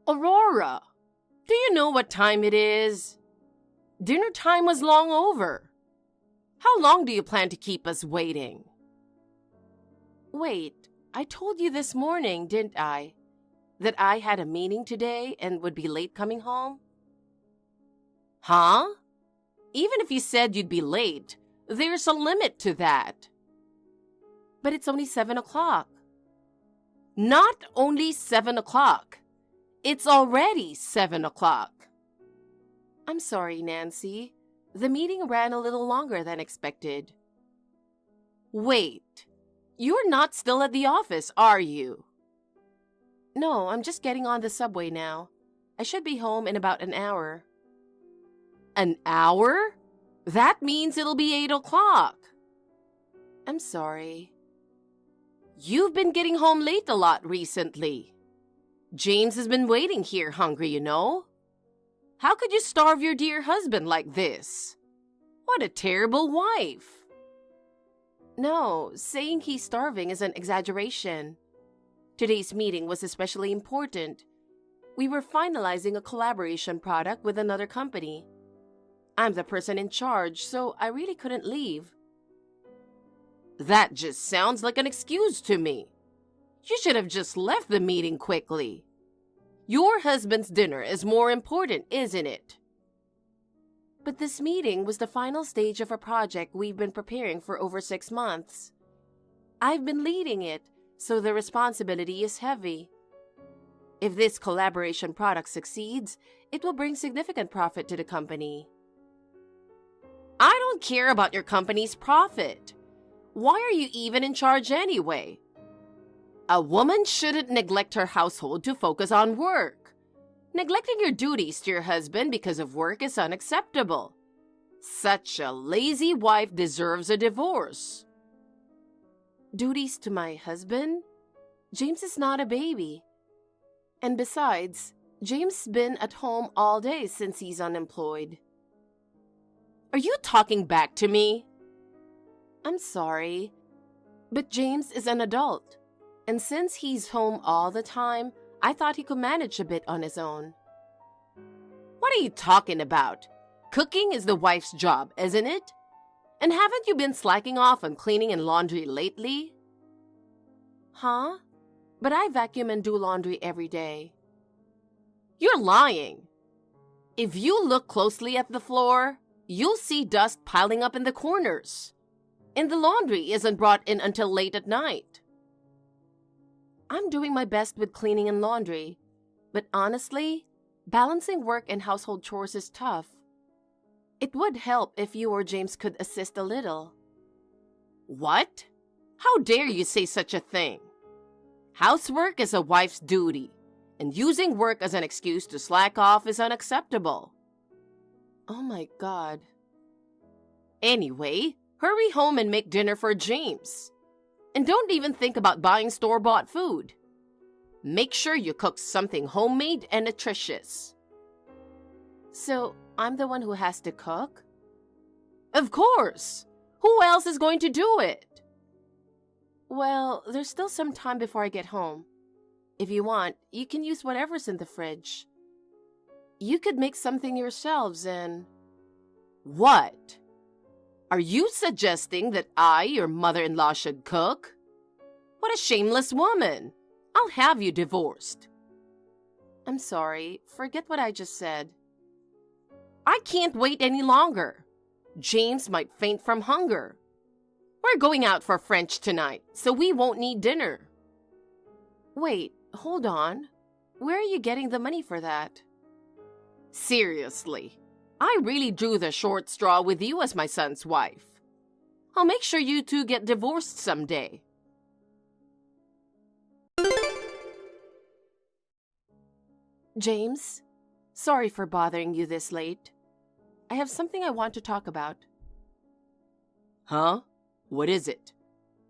Aurora, do you know what time it is? Dinner time was long over. How long do you plan to keep us waiting? Wait, I told you this morning, didn't I, that I had a meeting today and would be late coming home? Huh? Even if you said you'd be late, there's a limit to that. But it's only 7 o'clock. Not only 7 o'clock. It's already 7 o'clock. I'm sorry, Nancy. The meeting ran a little longer than expected. Wait, you're not still at the office, are you? No, I'm just getting on the subway now. I should be home in about an hour. An hour? That means it'll be 8 o'clock. I'm sorry. You've been getting home late a lot recently. James has been waiting here hungry, you know. How could you starve your dear husband like this? What a terrible wife. No, saying he's starving is an exaggeration. Today's meeting was especially important. We were finalizing a collaboration product with another company. I'm the person in charge, so I really couldn't leave. That just sounds like an excuse to me. You should have just left the meeting quickly. Your husband's dinner is more important, isn't it? But this meeting was the final stage of a project we've been preparing for over 6 months. I've been leading it, so the responsibility is heavy. If this collaboration product succeeds, it will bring significant profit to the company. I don't care about your company's profit. Why are you even in charge anyway? A woman shouldn't neglect her household to focus on work. Neglecting your duties to your husband because of work is unacceptable. Such a lazy wife deserves a divorce. Duties to my husband? James is not a baby. And besides, James' been at home all day since he's unemployed. Are you talking back to me? I'm sorry, but James is an adult. And since he's home all the time, I thought he could manage a bit on his own. What are you talking about? Cooking is the wife's job, isn't it? And haven't you been slacking off on cleaning and laundry lately? Huh? But I vacuum and do laundry every day. You're lying. If you look closely at the floor, you'll see dust piling up in the corners. And the laundry isn't brought in until late at night. I'm doing my best with cleaning and laundry, but honestly, balancing work and household chores is tough. It would help if you or James could assist a little. What? How dare you say such a thing? Housework is a wife's duty, and using work as an excuse to slack off is unacceptable. Oh my God. Anyway, hurry home and make dinner for James. And don't even think about buying store-bought food. Make sure you cook something homemade and nutritious. So, I'm the one who has to cook? Of course! Who else is going to do it? Well, there's still some time before I get home. If you want, you can use whatever's in the fridge. You could make something yourselves and... What? Are you suggesting that I, your mother-in-law, should cook? What a shameless woman! I'll have you divorced. I'm sorry. Forget what I just said. I can't wait any longer. James might faint from hunger. We're going out for French tonight, so we won't need dinner. Wait, hold on. Where are you getting the money for that? Seriously. I really drew the short straw with you as my son's wife. I'll make sure you two get divorced someday. James, sorry for bothering you this late. I have something I want to talk about. Huh? What is it?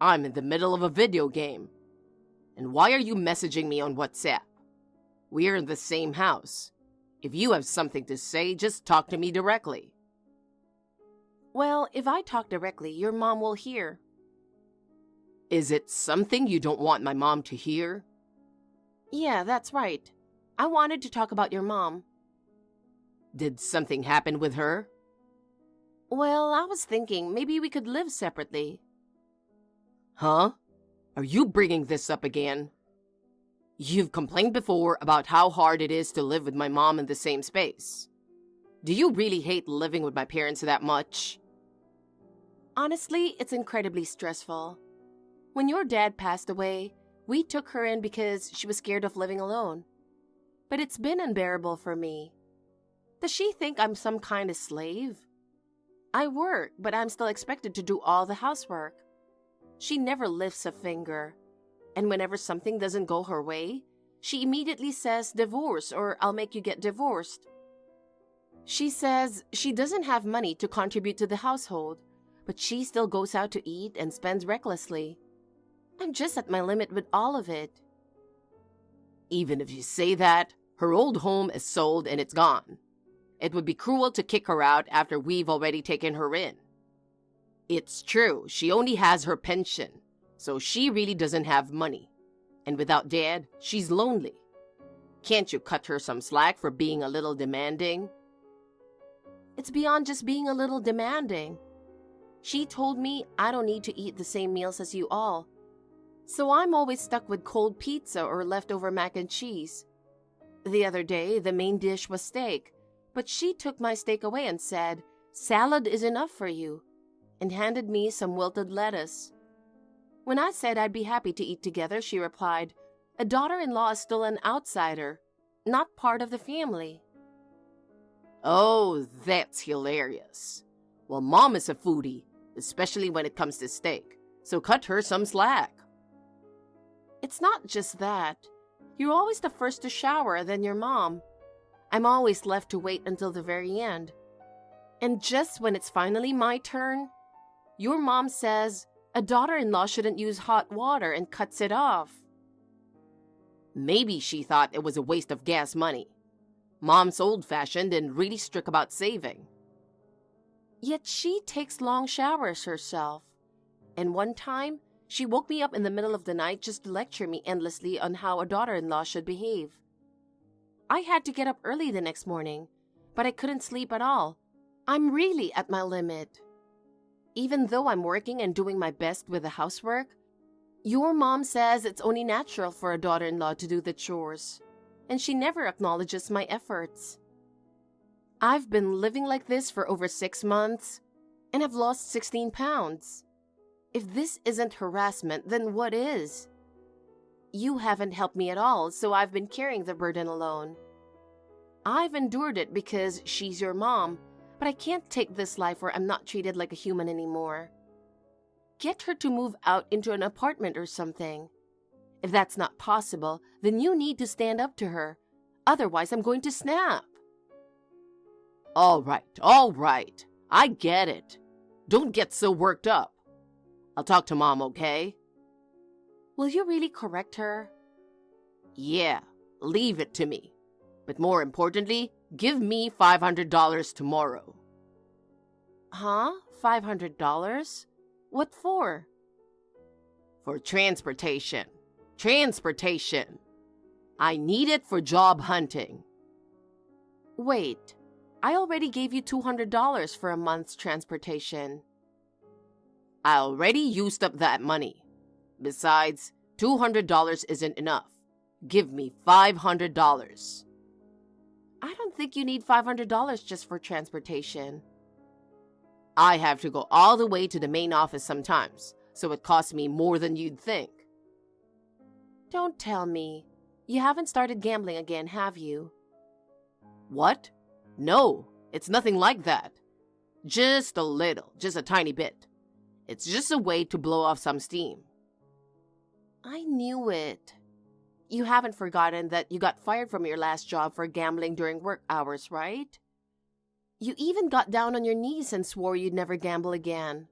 I'm in the middle of a video game. And why are you messaging me on WhatsApp? We're in the same house. If you have something to say, just talk to me directly. Well, if I talk directly, your mom will hear. Is it something you don't want my mom to hear? Yeah, that's right. I wanted to talk about your mom. Did something happen with her? Well, I was thinking maybe we could live separately. Huh? Are you bringing this up again? You've complained before about how hard it is to live with my mom in the same space. Do you really hate living with my parents that much? Honestly, it's incredibly stressful. When your dad passed away, we took her in because she was scared of living alone. But it's been unbearable for me. Does she think I'm some kind of slave? I work, but I'm still expected to do all the housework. She never lifts a finger. And whenever something doesn't go her way, she immediately says divorce or I'll make you get divorced. She says she doesn't have money to contribute to the household, but she still goes out to eat and spends recklessly. I'm just at my limit with all of it. Even if you say that, her old home is sold and it's gone. It would be cruel to kick her out after we've already taken her in. It's true, she only has her pension, so she really doesn't have money. And without Dad, she's lonely. Can't you cut her some slack for being a little demanding? It's beyond just being a little demanding. She told me I don't need to eat the same meals as you all. So I'm always stuck with cold pizza or leftover mac and cheese. The other day, the main dish was steak, but she took my steak away and said, "Salad is enough for you," and handed me some wilted lettuce. When I said I'd be happy to eat together, she replied, "A daughter-in-law is still an outsider, not part of the family." Oh, that's hilarious. Well, Mom is a foodie, especially when it comes to steak, so cut her some slack. It's not just that. You're always the first to shower, then your mom. I'm always left to wait until the very end. And just when it's finally my turn, your mom says a daughter-in-law shouldn't use hot water and cuts it off. Maybe she thought it was a waste of gas money. Mom's old-fashioned and really strict about saving. Yet she takes long showers herself. And one time, she woke me up in the middle of the night just to lecture me endlessly on how a daughter-in-law should behave. I had to get up early the next morning, but I couldn't sleep at all. I'm really at my limit. Even though I'm working and doing my best with the housework, your mom says it's only natural for a daughter-in-law to do the chores, and she never acknowledges my efforts. I've been living like this for over 6 months, and I've lost 16 pounds. If this isn't harassment, then what is? You haven't helped me at all, so I've been carrying the burden alone. I've endured it because she's your mom, but I can't take this life where I'm not treated like a human anymore. Get her to move out into an apartment or something. If that's not possible, then you need to stand up to her. Otherwise, I'm going to snap. All right. I get it. Don't get so worked up. I'll talk to Mom, okay? Will you really correct her? Yeah, leave it to me. But more importantly, give me $500 tomorrow. Huh? $500? What for? For transportation. I need it for job hunting. Wait, I already gave you $200 for a month's transportation. I already used up that money. Besides, $200 isn't enough. Give me $500. I don't think you need $500 just for transportation. I have to go all the way to the main office sometimes, so it costs me more than you'd think. Don't tell me. You haven't started gambling again, have you? What? No, it's nothing like that. Just a little, just a tiny bit. It's just a way to blow off some steam. I knew it. You haven't forgotten that you got fired from your last job for gambling during work hours, right? You even got down on your knees and swore you'd never gamble again.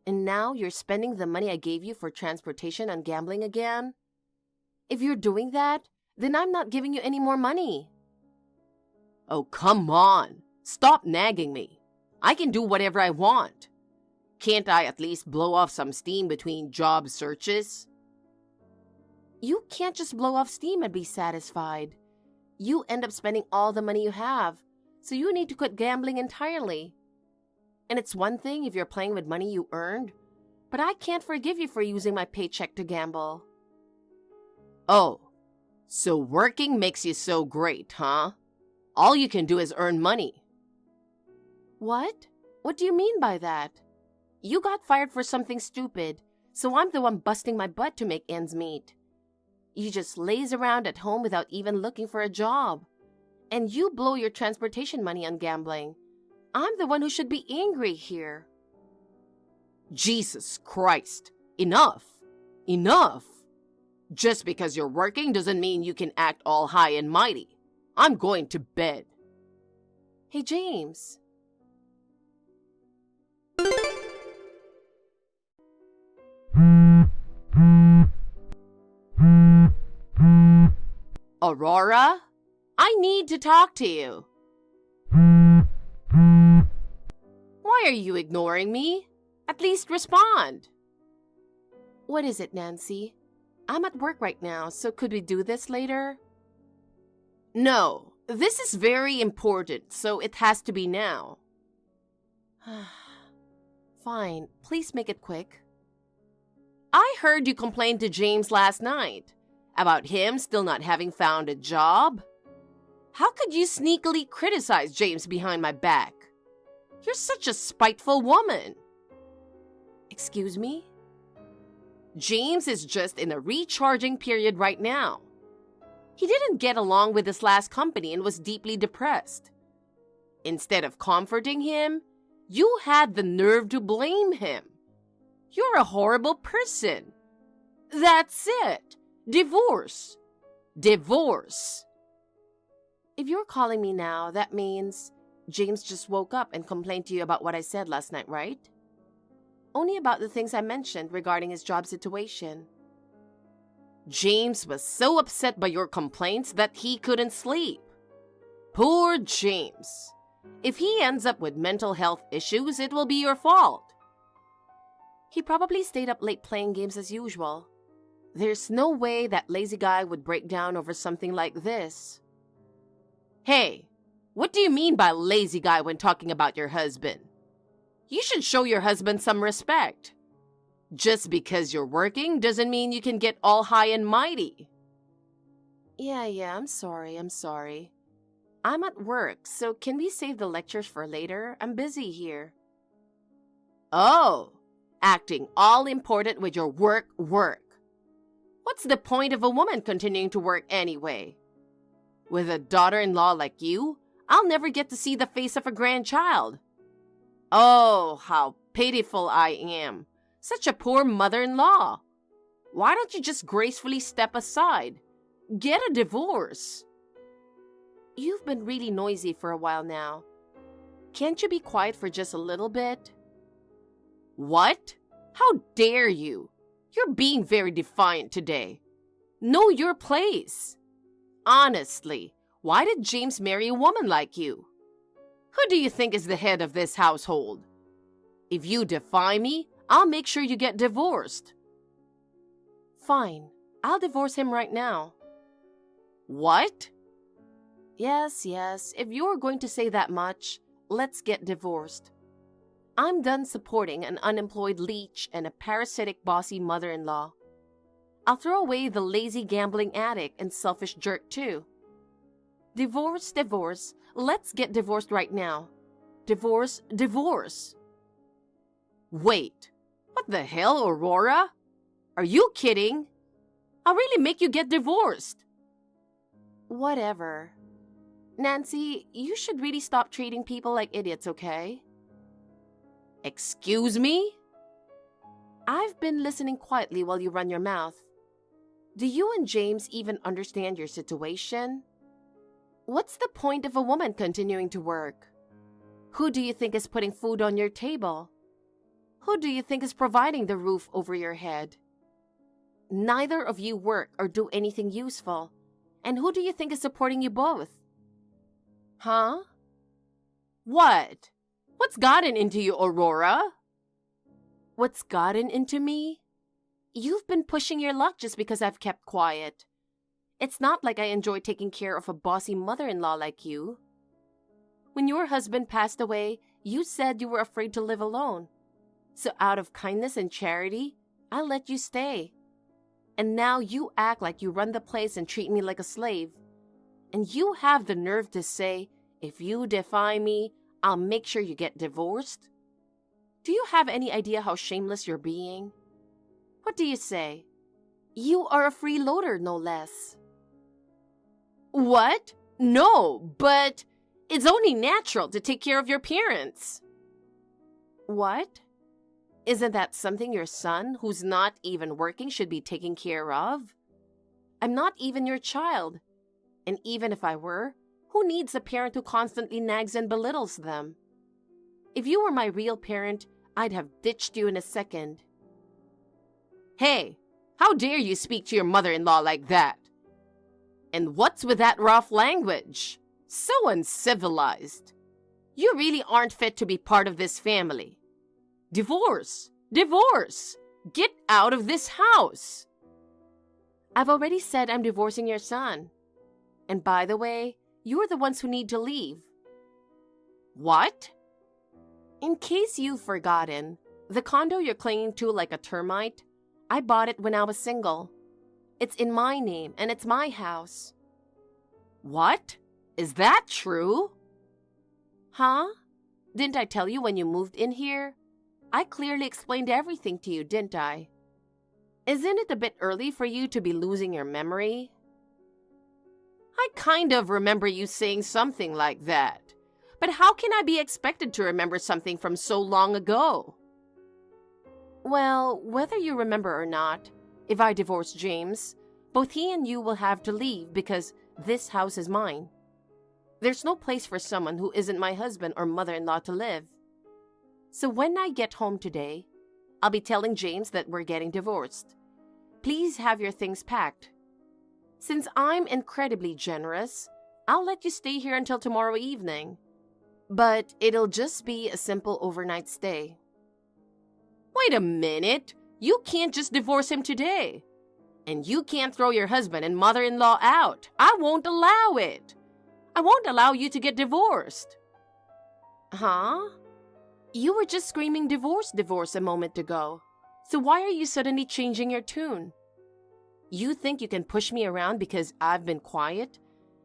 And now you're spending the money I gave you for transportation on gambling again? If you're doing that, then I'm not giving you any more money. Oh, come on. Stop nagging me. I can do whatever I want. Can't I at least blow off some steam between job searches? You can't just blow off steam and be satisfied. you end up spending all the money you have, so you need to quit gambling entirely. And it's one thing if you're playing with money you earned, but I can't forgive you for using my paycheck to gamble. Oh, so working makes you so great, huh? All you can do is earn money. What? What do you mean by that? You got fired for something stupid, so I'm the one busting my butt to make ends meet. You just laze around at home without even looking for a job. And you blow your transportation money on gambling. I'm the one who should be angry here. Jesus Christ. Enough. Enough. Just because you're working doesn't mean you can act all high and mighty. I'm going to bed. Hey, James. Aurora? I need to talk to you. Why are you ignoring me? At least respond. What is it, Nancy? I'm at work right now, so could we do this later? No, this is very important, so it has to be now. Fine, please make it quick. I heard you complained to James last night about him still not having found a job. How could you sneakily criticize James behind my back? You're such a spiteful woman. Excuse me? James is just in a recharging period right now. He didn't get along with his last company and was deeply depressed. Instead of comforting him, you had the nerve to blame him. You're a horrible person. That's it. Divorce. Divorce. If you're calling me now, that means James just woke up and complained to you about what I said last night, right? Only about the things I mentioned regarding his job situation. James was so upset by your complaints that he couldn't sleep. Poor James. If he ends up with mental health issues, it will be your fault. He probably stayed up late playing games as usual. There's no way that lazy guy would break down over something like this. Hey, what do you mean by lazy guy when talking about your husband? You should show your husband some respect. Just because you're working doesn't mean you can get all high and mighty. Yeah, I'm sorry. I'm at work, so can we save the lectures for later? I'm busy here. Oh, acting all important with your work. What's the point of a woman continuing to work anyway? With a daughter-in-law like you, I'll never get to see the face of a grandchild. Oh, how pitiful I am. Such a poor mother-in-law. Why don't you just gracefully step aside? Get a divorce. You've been really noisy for a while now. Can't you be quiet for just a little bit? What? How dare you? You're being very defiant today. Know your place. Honestly, why did James marry a woman like you? Who do you think is the head of this household? If you defy me, I'll make sure you get divorced. Fine, I'll divorce him right now. What? Yes, if you're going to say that much, let's get divorced. I'm done supporting an unemployed leech and a parasitic bossy mother-in-law. I'll throw away the lazy gambling addict and selfish jerk too. Divorce. Let's get divorced right now. Divorce. Wait, what the hell, Aurora? Are you kidding? I'll really make you get divorced. Whatever. Nancy, you should really stop treating people like idiots, okay? Excuse me? I've been listening quietly while you run your mouth. Do you and James even understand your situation? What's the point of a woman continuing to work? Who do you think is putting food on your table? Who do you think is providing the roof over your head? Neither of you work or do anything useful. And who do you think is supporting you both? Huh? What? What's gotten into you, Aurora? What's gotten into me? You've been pushing your luck just because I've kept quiet. It's not like I enjoy taking care of a bossy mother-in-law like you. When your husband passed away, you said you were afraid to live alone. So out of kindness and charity, I let you stay. And now you act like you run the place and treat me like a slave. And you have the nerve to say, if you defy me, I'll make sure you get divorced? Do you have any idea how shameless you're being? What do you say? You are a freeloader, no less. What? No, but it's only natural to take care of your parents. What? Isn't that something your son, who's not even working, should be taking care of? I'm not even your child. And even if I were, who needs a parent who constantly nags and belittles them? If you were my real parent, I'd have ditched you in a second. Hey, how dare you speak to your mother-in-law like that? And what's with that rough language? So uncivilized. You really aren't fit to be part of this family. Divorce! Divorce! Get out of this house! I've already said I'm divorcing your son. And by the way, you're the ones who need to leave. What? In case you've forgotten, the condo you're clinging to like a termite, I bought it when I was single. It's in my name and it's my house. What? Is that true? Huh? Didn't I tell you when you moved in here? I clearly explained everything to you, didn't I? Isn't it a bit early for you to be losing your memory? I kind of remember you saying something like that. But how can I be expected to remember something from so long ago? Well, whether you remember or not, if I divorce James, both he and you will have to leave because this house is mine. There's no place for someone who isn't my husband or mother-in-law to live. So when I get home today, I'll be telling James that we're getting divorced. Please have your things packed. Since I'm incredibly generous, I'll let you stay here until tomorrow evening. But it'll just be a simple overnight stay. Wait a minute. You can't just divorce him today. And you can't throw your husband and mother-in-law out. I won't allow it. I won't allow you to get divorced. Huh? You were just screaming divorce, divorce a moment ago. So why are you suddenly changing your tune? You think you can push me around because I've been quiet?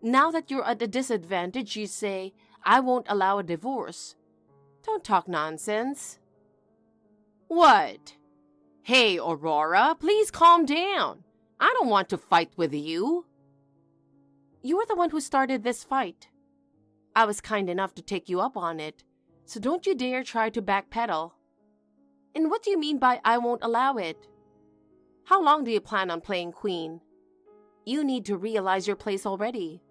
Now that you're at a disadvantage, you say, I won't allow a divorce. Don't talk nonsense. What? Hey, Aurora, please calm down. I don't want to fight with you. You were the one who started this fight. I was kind enough to take you up on it, so don't you dare try to backpedal. And what do you mean by I won't allow it? How long do you plan on playing queen? You need to realize your place already.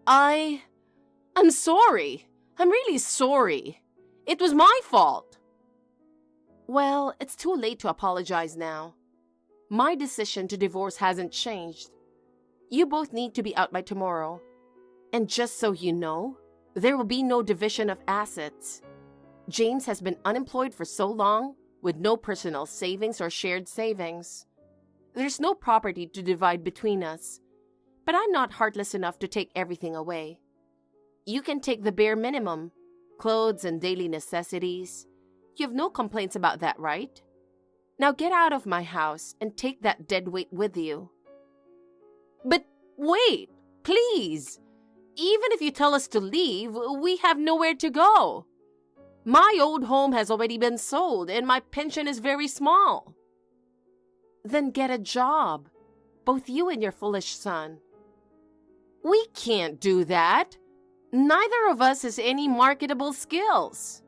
I'm sorry. I'm really sorry. It was my fault. Well, it's too late to apologize now. My decision to divorce hasn't changed. You both need to be out by tomorrow. And just so you know, there will be no division of assets. James has been unemployed for so long, with no personal savings or shared savings. There's no property to divide between us. But I'm not heartless enough to take everything away. You can take the bare minimum, clothes and daily necessities. You have no complaints about that, right? Now get out of my house and take that dead weight with you. But wait, please. Even if you tell us to leave, we have nowhere to go. My old home has already been sold and my pension is very small. Then get a job, both you and your foolish son. We can't do that. Neither of us has any marketable skills.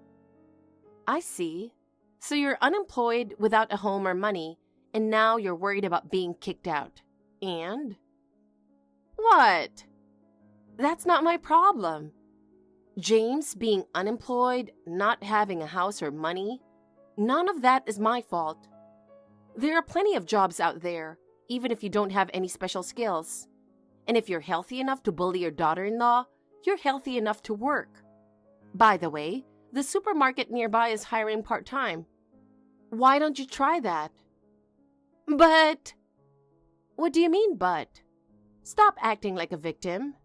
I see. So you're unemployed without a home or money, and now you're worried about being kicked out. And? What? That's not my problem. James being unemployed, not having a house or money, none of that is my fault. There are plenty of jobs out there, even if you don't have any special skills. And if you're healthy enough to bully your daughter-in-law, you're healthy enough to work. By the way, the supermarket nearby is hiring part-time. Why don't you try that? But What do you mean, but? Stop acting like a victim.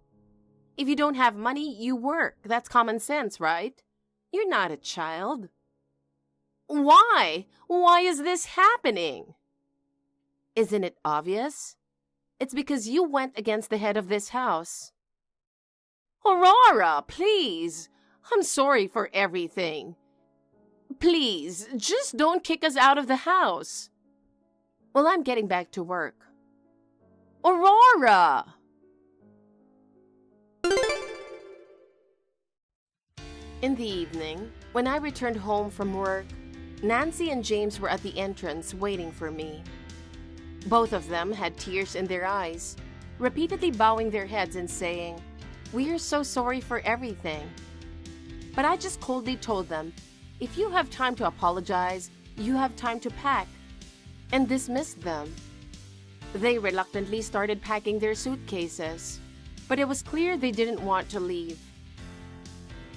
If you don't have money, you work. That's common sense, right? You're not a child. Why? Why is this happening? Isn't it obvious? It's because you went against the head of this house. Aurora, please. I'm sorry for everything. Please, just don't kick us out of the house. Well, I'm getting back to work. Aurora! In the evening, when I returned home from work, Nancy and James were at the entrance waiting for me. Both of them had tears in their eyes, repeatedly bowing their heads and saying, "We are so sorry for everything." But I just coldly told them, if you have time to apologize, you have time to pack, and dismissed them. They reluctantly started packing their suitcases, but it was clear they didn't want to leave.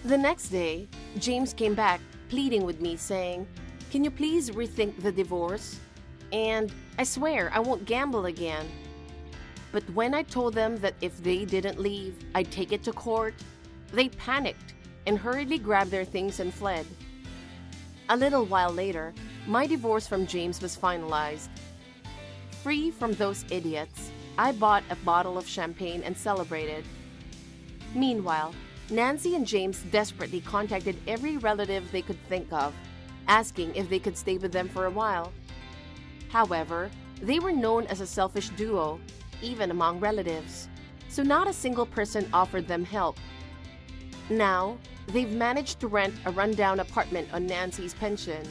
The next day, James came back, pleading with me, saying, "Can you please rethink the divorce? And I swear I won't gamble again." But when I told them that if they didn't leave, I'd take it to court, they panicked and hurriedly grabbed their things and fled. A little while later, my divorce from James was finalized. Free from those idiots, I bought a bottle of champagne and celebrated. Meanwhile, Nancy and James desperately contacted every relative they could think of, asking if they could stay with them for a while. However, they were known as a selfish duo, even among relatives, so not a single person offered them help. Now, they've managed to rent a rundown apartment on Nancy's pension.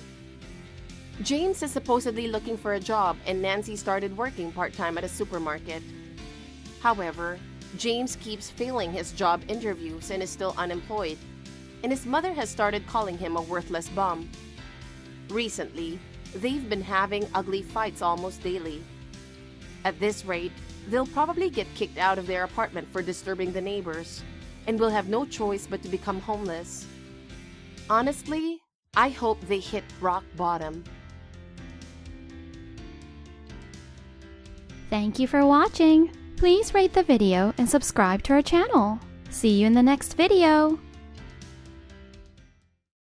James is supposedly looking for a job, and Nancy started working part-time at a supermarket. However, James keeps failing his job interviews and is still unemployed, and his mother has started calling him a worthless bum. Recently, they've been having ugly fights almost daily. At this rate, they'll probably get kicked out of their apartment for disturbing the neighbors, and will have no choice but to become homeless. Honestly, I hope they hit rock bottom. Thank you for watching. Please rate the video and subscribe to our channel. See you in the next video.